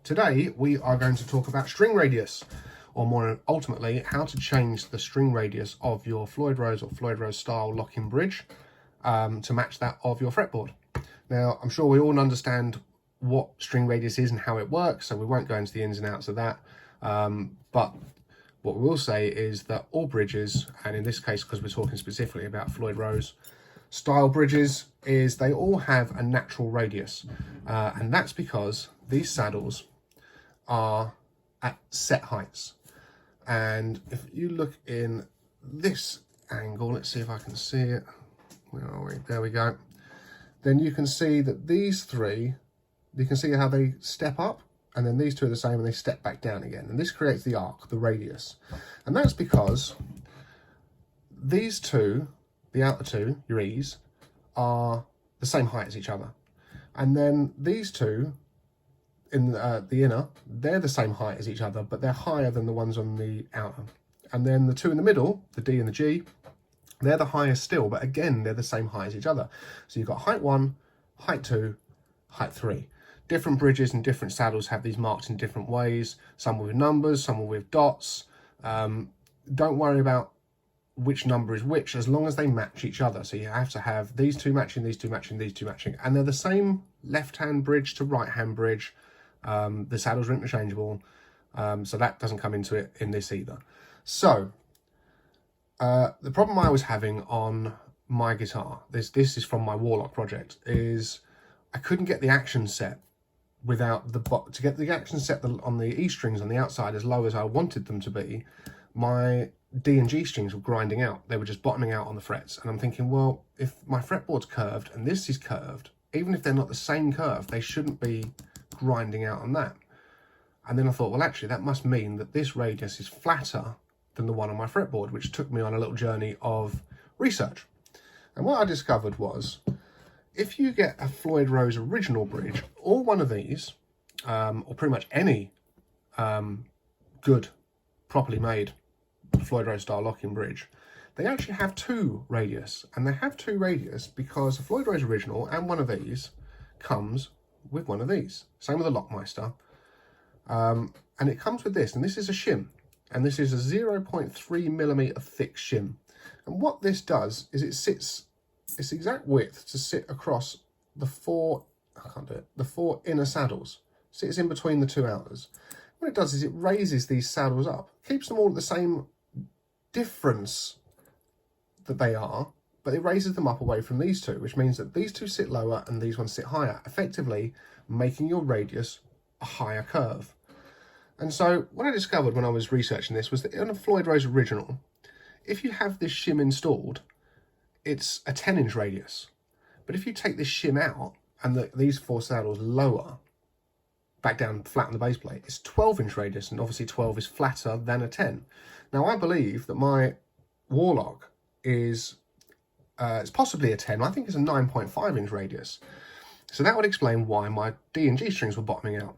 Today we are going to talk about string radius, or more ultimately, how to change the string radius of your Floyd Rose or Floyd Rose style locking bridge to match that of your fretboard. Now, I'm sure we all understand what string radius is and how it works, so we won't go into the ins and outs of that. But what we will say is that all bridges, and in this case, because we're talking specifically about Floyd Rose style bridges, is they all have a natural radius. And that's because these saddles are at set heights. And if you look in this angle, let's see if I can see it. Where are we? There we go. Then you can see that these three, you can see how they step up, and then these two are the same and they step back down again. And this creates the arc, the radius. And that's because these two, the outer two, your E's, are the same height as each other. And then these two, in the inner, they're the same height as each other, but they're higher than the ones on the outer. And then the two in the middle, the D and the G, they're the highest still, but again, they're the same height as each other. So you've got height 1, height 2, height 3. Different bridges and different saddles have these marked in different ways. Some with numbers, some with dots. Don't worry about which number is which, as long as they match each other. So you have to have these two matching, these two matching, these two matching. And they're the same left-hand bridge to right-hand bridge. The saddles are interchangeable, so that doesn't come into it in this either. So the problem I was having on my guitar, this is from my Warlock project, is I couldn't get the action set without to get the action set on the E strings on the outside as low as I wanted them to be. My D and G strings were grinding out. They were just bottoming out on the frets. And I'm thinking, well, if my fretboard's curved and this is curved, even if they're not the same curve, they shouldn't be grinding out on that. And then I thought, well, actually, that must mean that this radius is flatter than the one on my fretboard, which took me on a little journey of research. And what I discovered was, if you get a Floyd Rose original bridge, or one of these, or pretty much any good, properly made Floyd Rose style locking bridge, they actually have two radius. And they have two radius because a Floyd Rose original and one of these comes with one of these. Same with the Lockmeister. And it comes with this, and this is a shim. And this is a 0.3 millimeter thick shim. And what this does is it sits, its exact width to sit across the four inner saddles. Sits in between the two outers. What it does is it raises these saddles up, keeps them all at the same difference that they are, but it raises them up away from these two, which means that these two sit lower and these ones sit higher, effectively making your radius a higher curve. And so what I discovered when I was researching this was that in a Floyd Rose original, if you have this shim installed, it's a 10-inch radius. But if you take this shim out and these four saddles lower, back down flat on the base plate, it's 12-inch radius, and obviously 12 is flatter than a 10. Now, I believe that my Warlock is it's possibly a 10. I think it's a 9.5-inch radius. So that would explain why my D and G strings were bottoming out.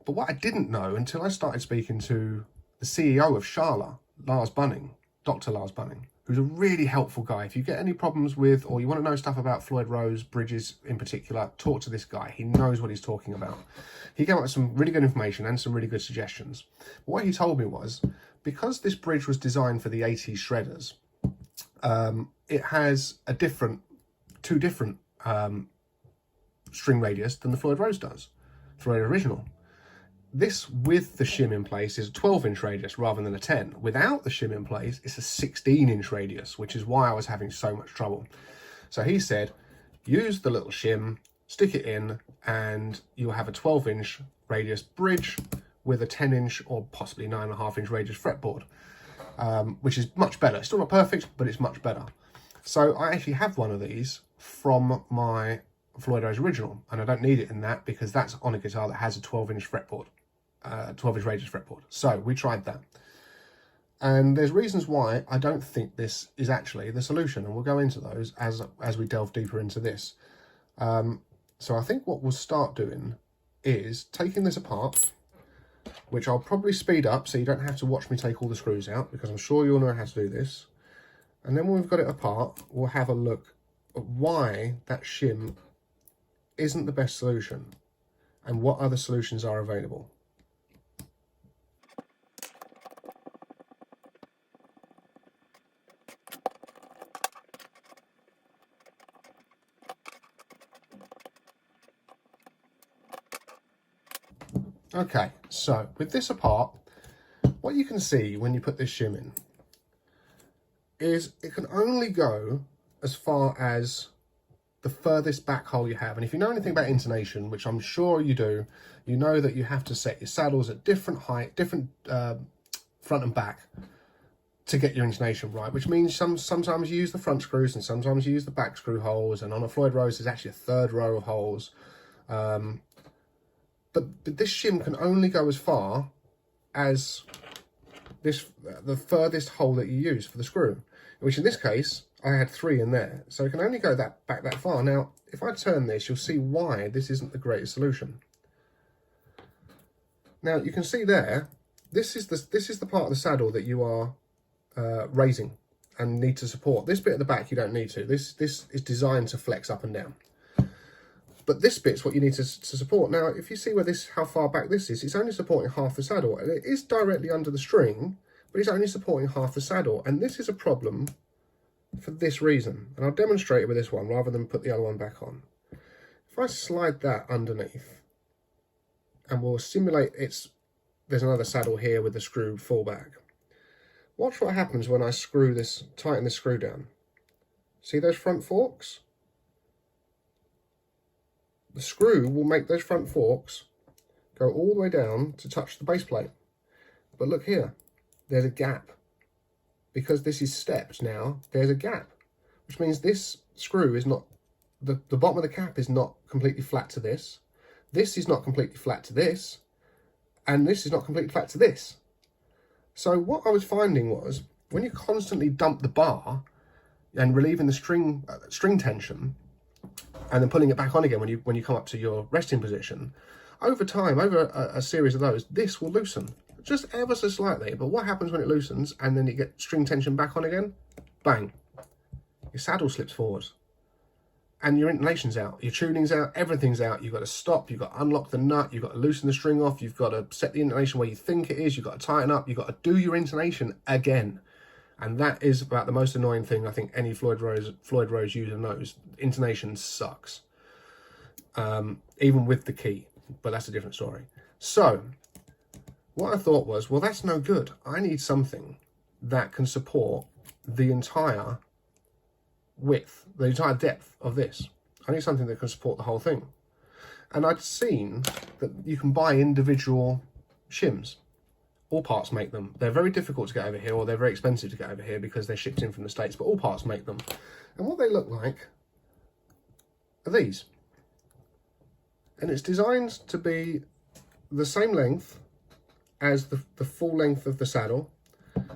But what I didn't know until I started speaking to the CEO of Schaller, Dr. Lars Bunning, who's a really helpful guy. If you get any problems with, or you want to know stuff about Floyd Rose bridges in particular, talk to this guy. He knows what he's talking about. He came up with some really good information and some really good suggestions. But what he told me was, because this bridge was designed for the 80s shredders, it has two different string radius than the Floyd Rose does, Floyd original. This with the shim in place is a 12-inch radius rather than a 10. Without the shim in place, it's a 16-inch radius, which is why I was having so much trouble. So he said, use the little shim, stick it in, and you'll have a 12-inch radius bridge with a 10-inch or possibly 9.5-inch radius fretboard, which is much better. It's still not perfect, but it's much better. So I actually have one of these from my Floyd Rose original, and I don't need it in that because that's on a guitar that has a 12-inch fretboard, 12-inch radius fretboard. So we tried that, and there's reasons why I don't think this is actually the solution, and we'll go into those as we delve deeper into this. So I think what we'll start doing is taking this apart, which I'll probably speed up so you don't have to watch me take all the screws out, because I'm sure you'll know how to do this. And then when we've got it apart, we'll have a look at why that shim isn't the best solution and what other solutions are available. Okay, so with this apart, what you can see when you put this shim in is it can only go as far as the furthest back hole you have. And if you know anything about intonation, which I'm sure you do, you know that you have to set your saddles at different height, different front and back to get your intonation right, which means sometimes you use the front screws and sometimes you use the back screw holes, and on a Floyd Rose there's actually a third row of holes. But this shim can only go as far as the furthest hole that you use for the screw, which in this case I had 3 in there, so it can only go back that far. Now if I turn this, you'll see why this isn't the greatest solution. Now you can see there, this is the part of the saddle that you are raising and need to support. This bit at the back you don't need to. This is designed to flex up and down. But this bit's what you need to support. Now, if you see how far back this is, it's only supporting half the saddle. And it is directly under the string, but it's only supporting half the saddle. And this is a problem for this reason. And I'll demonstrate it with this one rather than put the other one back on. If I slide that underneath, and we'll simulate there's another saddle here with the screw full back. Watch what happens when I tighten this screw down. See those front forks? The screw will make those front forks go all the way down to touch the base plate. But look here, there's a gap. Because this is stepped now, there's a gap. Which means this screw is not, the bottom of the cap is not completely flat to this. This is not completely flat to this. And this is not completely flat to this. So what I was finding was, when you constantly dump the bar and relieving the string tension, and then pulling it back on again when you come up to your resting position, over time, over a series of those, this will loosen just ever so slightly. But what happens when it loosens and then you get string tension back on again? Bang, your saddle slips forward and your intonation's out, your tuning's out, everything's out. You've got to stop, you've got to unlock the nut, you've got to loosen the string off, you've got to set the intonation where you think it is, you've got to tighten up, you've got to do your intonation again. And that is about the most annoying thing I think any Floyd Rose user knows. Intonation sucks, even with the key, but that's a different story. So what I thought was, well, that's no good. I need something that can support the entire width, the entire depth of this. I need something that can support the whole thing. And I'd seen that you can buy individual shims. All parts make them. They're very difficult to get over here, or they're very expensive to get over here because they're shipped in from the States, but all parts make them. And what they look like are these. And it's designed to be the same length as the full length of the saddle,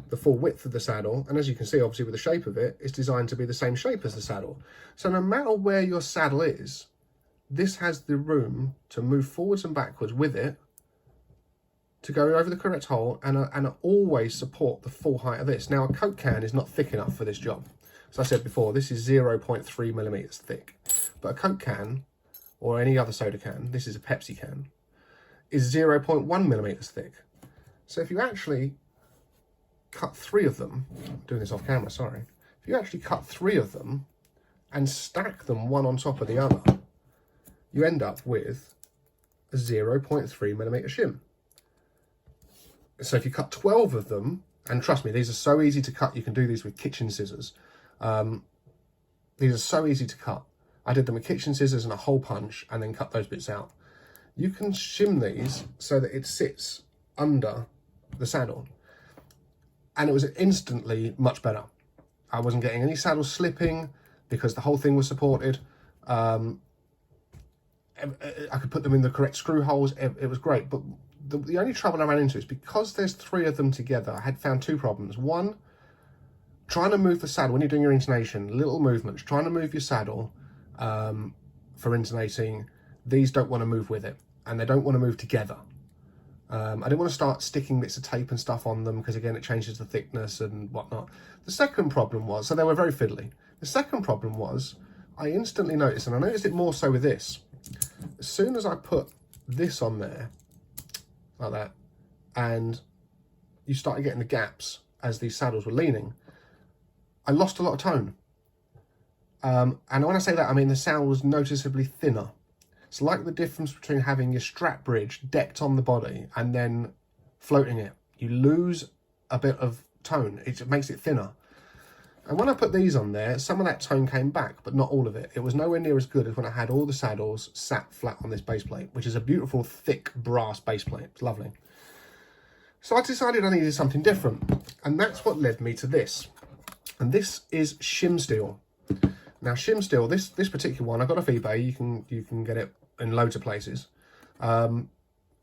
the full width of the saddle, and as you can see, obviously with the shape of it, it's designed to be the same shape as the saddle. So no matter where your saddle is, this has the room to move forwards and backwards with it, to go over the correct hole, and always support the full height of this. Now, a Coke can is not thick enough for this job. As I said before, this is 0.3 millimeters thick. But a Coke can, or any other soda can, this is a Pepsi can, is 0.1 millimeters thick. So if you actually cut 3 of them, I'm doing this off camera, sorry. If you actually cut 3 of them and stack them one on top of the other, you end up with a 0.3 millimeter shim. So if you cut 12 of them, and trust me, these are so easy to cut, you can do these with kitchen scissors. These are so easy to cut. I did them with kitchen scissors and a hole punch and then cut those bits out. You can shim these so that it sits under the saddle. And it was instantly much better. I wasn't getting any saddle slipping because the whole thing was supported. I could put them in the correct screw holes. It was great. But the only trouble I ran into is because there's 3 of them together, I had found 2 problems. One, trying to move the saddle when you're doing your intonation, little movements, trying to move your saddle for intonating, these don't want to move with it, and they don't want to move together. I didn't want to start sticking bits of tape and stuff on them because, again, it changes the thickness and whatnot. The second problem was, so they were very fiddly. The second problem was, I instantly noticed, and I noticed it more so with this, as soon as I put this on there, like that, and you started getting the gaps as these saddles were leaning, I lost a lot of tone. And when I say that, I mean the sound was noticeably thinner. It's like the difference between having your strap bridge decked on the body and then floating it. You lose a bit of tone. It makes it thinner. And when I put these on there, some of that tone came back, but not all of it. It was nowhere near as good as when I had all the saddles sat flat on this base plate, which is a beautiful, thick brass base plate. It's lovely. So I decided I needed something different, and that's what led me to this. And this is Shim steel. Now, Shim steel, this particular one, I got off eBay. You can get it in loads of places.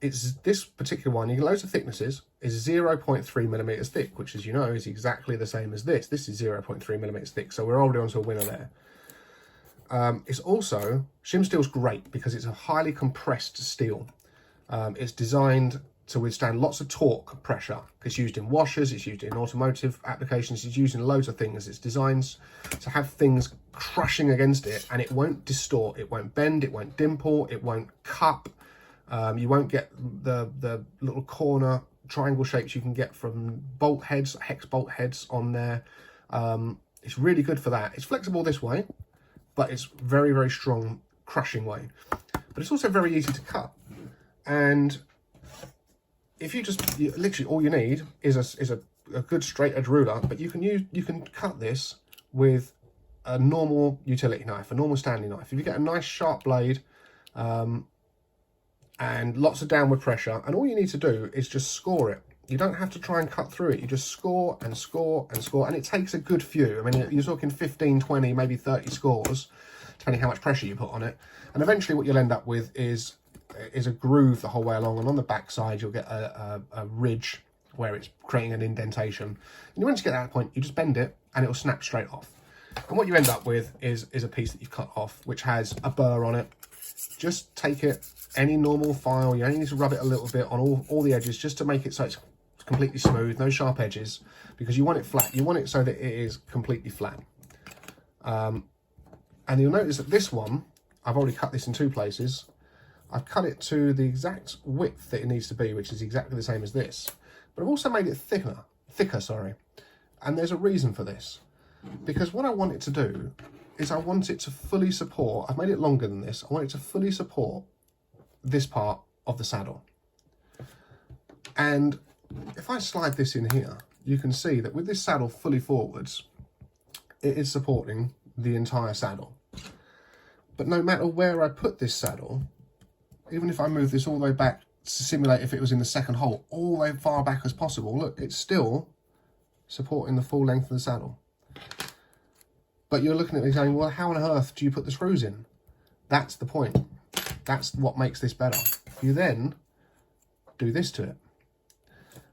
It's this particular one, you get loads of thicknesses, is 0.3 millimeters thick, which, as you know, is exactly the same as this. This is 0.3 millimeters thick, so we're already onto a winner there. It's also, Shim steel's great because it's a highly compressed steel. It's designed to withstand lots of torque pressure. It's used in washers, it's used in automotive applications, it's used in loads of things. It's designed to have things crushing against it, and it won't distort, it won't bend, it won't dimple, it won't cup. You won't get the little corner triangle shapes you can get from bolt heads, hex bolt heads on there. It's really good for that. It's flexible this way, but it's very, very strong crushing way. But it's also very easy to cut. And if you literally all you need is a good straight edge ruler, but you can cut this with a normal utility knife, a normal standing knife. If you get a nice sharp blade, and lots of downward pressure, and all you need to do is just score it. You don't have to try and cut through it. You just score and score and score, and it takes a good few. I mean, you're talking 15, 20, maybe 30 scores, depending how much pressure you put on it. And eventually what you'll end up with is a groove the whole way along, and on the back side you'll get a ridge where it's creating an indentation. And once you get to that point, you just bend it and it'll snap straight off. And what you end up with is a piece that you've cut off, which has a burr on it. Just take it, any normal file, you only need to rub it a little bit on all the edges just to make it so it's completely smooth, no sharp edges, because you want it flat. You want it so that it is completely flat. And you'll notice that this one, I've already cut this in two places. I've cut it to the exact width that it needs to be, which is exactly the same as this. But I've also made it thicker, sorry. And there's a reason for this. Because what I want it to do is I want it to fully support, I've made it longer than this, I want it to fully support this part of the saddle. And if I slide this in here, you can see that with this saddle fully forwards, it is supporting the entire saddle. But no matter where I put this saddle, even if I move this all the way back to simulate if it was in the second hole, all the way far back as possible, look, it's still supporting the full length of the saddle. But you're looking at me saying, well, how on earth do you put the screws in? That's the point. That's what makes this better. You then do this to it.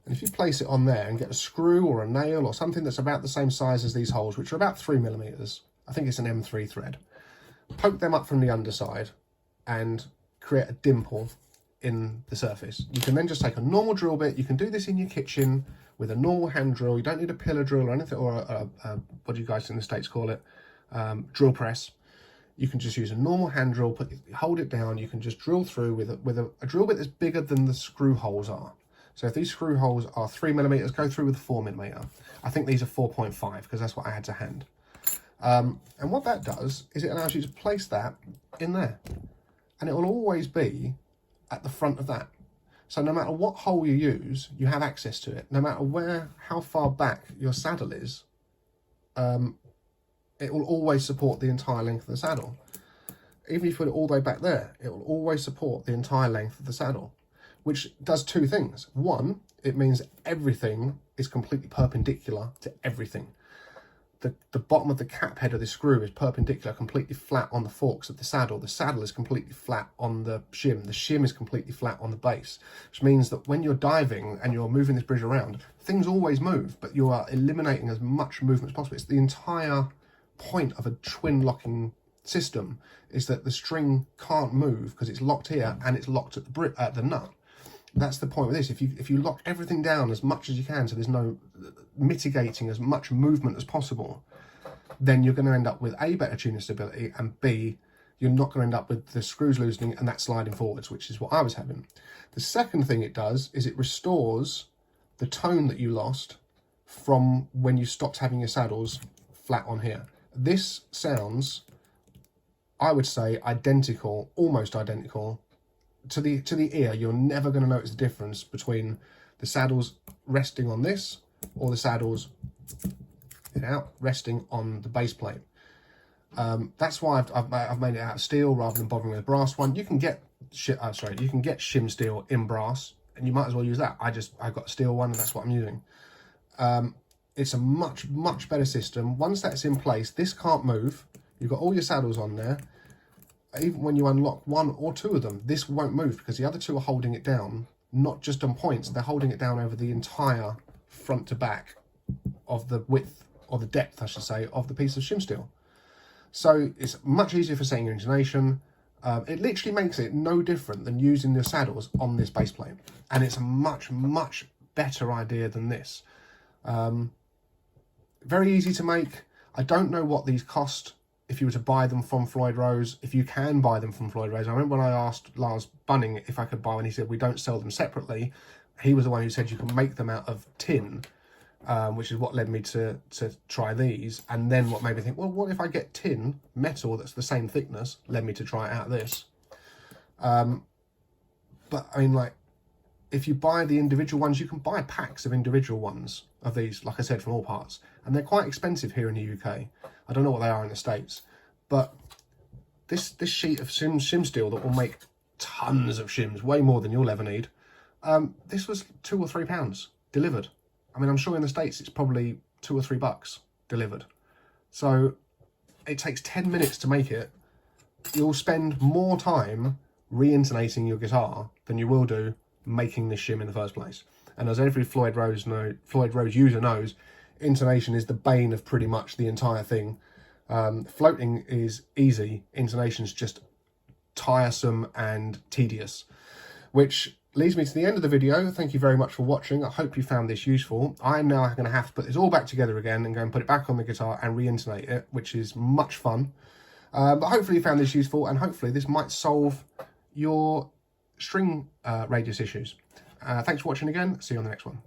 And if you place it on there and get a screw or a nail or something that's about the same size as these holes, which are about 3 millimeters, I think it's an M3 thread, poke them up from the underside and create a dimple in the surface. You can then just take a normal drill bit. You can do this in your kitchen with a normal hand drill. You don't need a pillar drill or anything, or what do you guys in the States call it? Drill press. You can just use a normal hand drill, hold it down. You can just drill through with a drill bit that's bigger than the screw holes are. So if these screw holes are 3 millimeters, go through with a 4 millimeter. I think these are 4.5 because that's what I had to hand. And what that does is it allows you to place that in there, and it will always be at the front of that. So no matter what hole you use, you have access to it. No matter how far back your saddle is, it will always support the entire length of the saddle. Even if you put it all the way back there, it will always support the entire length of the saddle, which does two things. One, it means everything is completely perpendicular to everything. The bottom of the cap head of the screw is perpendicular, completely flat on the forks of the saddle. The saddle is completely flat on the shim. The shim is completely flat on the base, which means that when you're diving and you're moving this bridge around, things always move, but you are eliminating as much movement as possible. It's the entire point of a twin locking system is that the string can't move because it's locked here and it's locked at the nut. That's the point with this. If you lock everything down as much as you can, so there's no mitigating as much movement as possible, then you're going to end up with A, better tuning stability, and B, you're not going to end up with the screws loosening and that sliding forwards, which is what I was having. The second thing it does is it restores the tone that you lost from when you stopped having your saddles flat on here. This sounds I would say identical, almost identical to the ear. You're never going to notice the difference between the saddles resting on this or the saddles resting on the base plate. That's why I've made it out of steel rather than bothering with a brass one. You can get you can get Shim steel in brass, and you might as well use that. I got a steel one, and that's what I'm using. It's a much better system. Once that's in place, this can't move. You've got all your saddles on there. Even when you unlock one or two of them, this won't move because the other two are holding it down, not just on points. They're holding it down over the entire front to back of the width, or the depth, I should say, of the piece of Shim steel. So it's much easier for setting your intonation. It literally makes it no different than using the saddles on this base plate. And it's a much better idea than this. Very easy to make. I don't know what these cost if you were to buy them from Floyd Rose, if you can buy them from Floyd Rose. I remember when I asked Lars Bunning if I could buy one, he said we don't sell them separately. He was the one who said you can make them out of tin. Which is what led me to try these, and then what made me think, well, what if I get tin metal that's the same thickness? Led me to try it out of this. But I mean, like, if you buy the individual ones, you can buy packs of individual ones of these, like I said, from all parts, and they're quite expensive here in the UK. I don't know what they are in the States, but this sheet of Shim steel that will make tons of shims, way more than you'll ever need. This was £2 or £3 delivered. I mean, I'm sure in the States it's probably $2 or $3 delivered. So it takes 10 minutes to make it. You'll spend more time re-intonating your guitar than you will do making this shim in the first place. And as every Floyd Rose user knows, intonation is the bane of pretty much the entire thing. Floating is easy. Intonation's just tiresome and tedious, which leads me to the end of the video. Thank you very much for watching. I hope you found this useful. I'm now going to have to put this all back together again and go and put it back on the guitar and re-intonate it, which is much fun. But hopefully you found this useful, and hopefully this might solve your string radius issues. Thanks for watching again. See you on the next one.